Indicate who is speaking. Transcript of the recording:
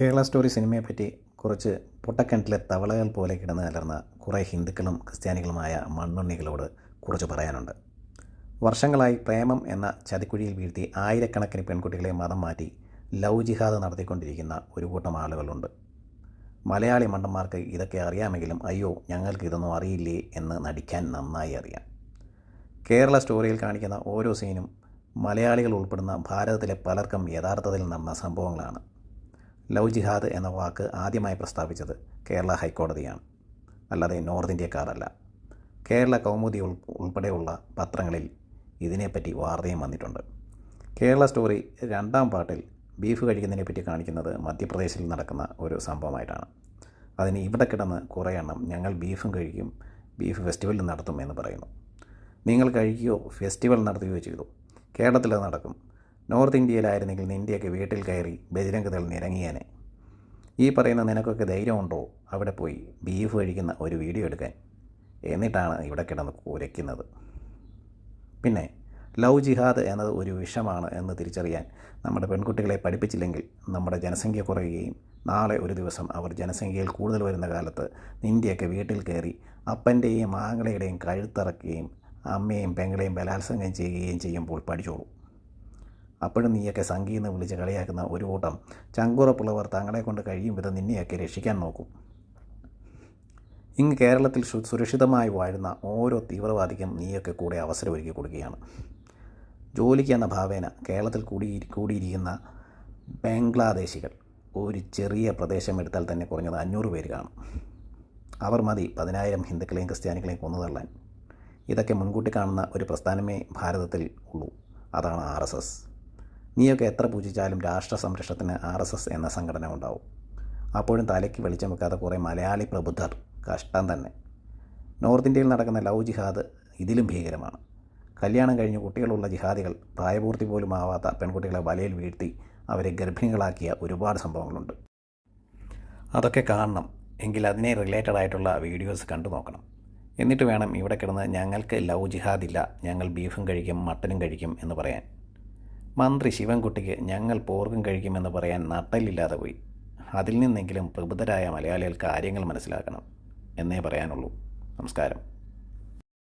Speaker 1: Kerala story സിനിമയെപ്പറ്റി കുറച്ച് പൊട്ടക്കിണറ്റിലെ തവളകൾ പോലെ കിടന്ന് കലർന്ന കുറേ ഹിന്ദുക്കളും ക്രിസ്ത്യാനികളുമായ മണ്ണുണ്ണികളോട് കുറച്ച് പറയാനുണ്ട്. വർഷങ്ങളായി പ്രേമം എന്ന ചതിക്കുഴിയിൽ വീഴ്ത്തി ആയിരക്കണക്കിന് പെൺകുട്ടികളെ മതം മാറ്റി ലവ് ജിഹാദ് നടത്തിക്കൊണ്ടിരിക്കുന്ന ഒരു കൂട്ടം ആളുകളുണ്ട്. മലയാളി മണ്ടന്മാർക്ക് ഇതൊക്കെ അറിയാമെങ്കിലും അയ്യോ ഞങ്ങൾക്ക് ഇതൊന്നും അറിയില്ലേ എന്ന് നടിക്കാൻ നന്നായി അറിയാം. കേരള സ്റ്റോറിയിൽ കാണിക്കുന്ന ഓരോ സീനും മലയാളികൾ ഉൾപ്പെടുന്ന ഭാരതത്തിലെ പലർക്കും യഥാർത്ഥത്തിൽ നടന്ന സംഭവങ്ങളാണ്. ലവ് ജിഹാദ് എന്ന വാക്ക് ആദ്യമായി പ്രസ്താവിച്ചത് കേരള ഹൈക്കോടതിയാണ്, അല്ലാതെ നോർത്ത് ഇന്ത്യക്കാരല്ല. കേരള കൗമുദി ഉൾപ്പെടെയുള്ള പത്രങ്ങളിൽ ഇതിനെപ്പറ്റി വാർത്തയും വന്നിട്ടുണ്ട്. കേരള സ്റ്റോറി 2ാം പാർട്ടിൽ ബീഫ് കഴിക്കുന്നതിനെപ്പറ്റി കാണിക്കുന്നത് മധ്യപ്രദേശിൽ നടക്കുന്ന ഒരു സംഭവമായിട്ടാണ്. അതിന് ഇവിടെ കിടന്ന് കുറേ എണ്ണം ഞങ്ങൾ ബീഫും കഴിക്കും, ബീഫ് ഫെസ്റ്റിവൽ നടത്തും എന്ന് പറയുന്നു. നിങ്ങൾ കഴിക്കുകയോ ഫെസ്റ്റിവൽ നടത്തുകയോ ചെയ്തു, കേരളത്തിലത് നടക്കും. നോർത്ത് ഇന്ത്യയിലായിരുന്നെങ്കിൽ നിൻ്റെയൊക്കെ വീട്ടിൽ കയറി ബജരംഗ് ദൾ നിരങ്ങിയേനെ. ഈ പറയുന്ന നിനക്കൊക്കെ ധൈര്യമുണ്ടോ അവിടെ പോയി ബീഫ് കഴിക്കുന്ന ഒരു വീഡിയോ എടുക്കാൻ? എന്നിട്ടാണ് ഇവിടെ കിടന്ന് കുരയ്ക്കുന്നത്. പിന്നെ ലവ് ജിഹാദ് എന്നത് ഒരു വിഷമാണ് എന്ന് തിരിച്ചറിയാൻ നമ്മുടെ പെൺകുട്ടികളെ പഠിപ്പിച്ചില്ലെങ്കിൽ നമ്മുടെ ജനസംഖ്യ കുറയുകയും നാളെ ഒരു ദിവസം അവർ ജനസംഖ്യയിൽ കൂടുതൽ വരുന്ന കാലത്ത് നിൻ്റെയൊക്കെ വീട്ടിൽ കയറി അപ്പൻ്റെയും ആങ്ങളയുടെയും കഴുത്തിറക്കുകയും അമ്മയും പെങ്ങളെയും ബലാത്സംഗം ചെയ്യുകയും ചെയ്യുമ്പോൾ പഠിച്ചോളൂ. അപ്പോഴും നീയൊക്കെ സംഗീന്ന് വിളിച്ച് കളിയാക്കുന്ന ഒരു കൂട്ടം ചങ്കുറപ്പുള്ളവർ തങ്ങളെ കൊണ്ട് കഴിയും വിധം നിന്നെയൊക്കെ രക്ഷിക്കാൻ നോക്കും. ഇങ്ങ് കേരളത്തിൽ സുരക്ഷിതമായി വാഴുന്ന ഓരോ തീവ്രവാദിക്കും നീയൊക്കെ കൂടെ അവസരം ഒരുക്കി കൊടുക്കുകയാണ്. ജോലിക്ക് എന്ന ഭാവേന കേരളത്തിൽ കൂടിയിരിക്കുന്ന ബംഗ്ലാദേശികൾ ഒരു ചെറിയ പ്രദേശം എടുത്താൽ തന്നെ കുറഞ്ഞത് 500 പേര് കാണും. അവർ മതി 10,000 ഹിന്ദുക്കളെയും ക്രിസ്ത്യാനികളെയും കൊന്നുതള്ളാൻ. ഇതൊക്കെ മുൻകൂട്ടി കാണുന്ന ഒരു പ്രസ്ഥാനമേ ഭാരതത്തിൽ ഉള്ളൂ, അതാണ് RSS. നീയൊക്കെ എത്ര പൂജിച്ചാലും രാഷ്ട്ര സംരക്ഷണത്തിന് RSS എന്ന സംഘടന ഉണ്ടാവും. അപ്പോഴും തലയ്ക്ക് വെളിച്ചം വെക്കാത്ത കുറേ മലയാളി പ്രബുദ്ധർ കഷ്ടം തന്നെ. നോർത്ത് ഇന്ത്യയിൽ നടക്കുന്ന ലവ് ജിഹാദ് ഇതിലും ഭീകരമാണ്. കല്യാണം കഴിഞ്ഞ് കുട്ടികളുള്ള ജിഹാദികൾ പ്രായപൂർത്തി പോലും ആവാത്ത പെൺകുട്ടികളെ വലയിൽ വീഴ്ത്തി അവരെ ഗർഭിണികളാക്കിയ ഒരുപാട് സംഭവങ്ങളുണ്ട്. അതൊക്കെ കാണണം എങ്കിൽ അതിനെ റിലേറ്റഡ് ആയിട്ടുള്ള വീഡിയോസ് കണ്ടു നോക്കണം. എന്നിട്ട് വേണം ഇവിടെ കിടന്ന് ഞങ്ങൾക്ക് ലവ് ജിഹാദില്ല, ഞങ്ങൾ ബീഫും കഴിക്കും മട്ടനും കഴിക്കും എന്ന് പറയാൻ. മന്ത്രി ശിവൻകുട്ടിക്ക് ഞങ്ങൾ പോർക്കും കഴിക്കുമെന്ന് പറയാൻ നട്ടലില്ലാതെ പോയി. അതിൽ നിന്നെങ്കിലും പ്രബുദ്ധരായ മലയാളികൾ കാര്യങ്ങൾ മനസ്സിലാക്കണം എന്നേ പറയാനുള്ളൂ. നമസ്കാരം.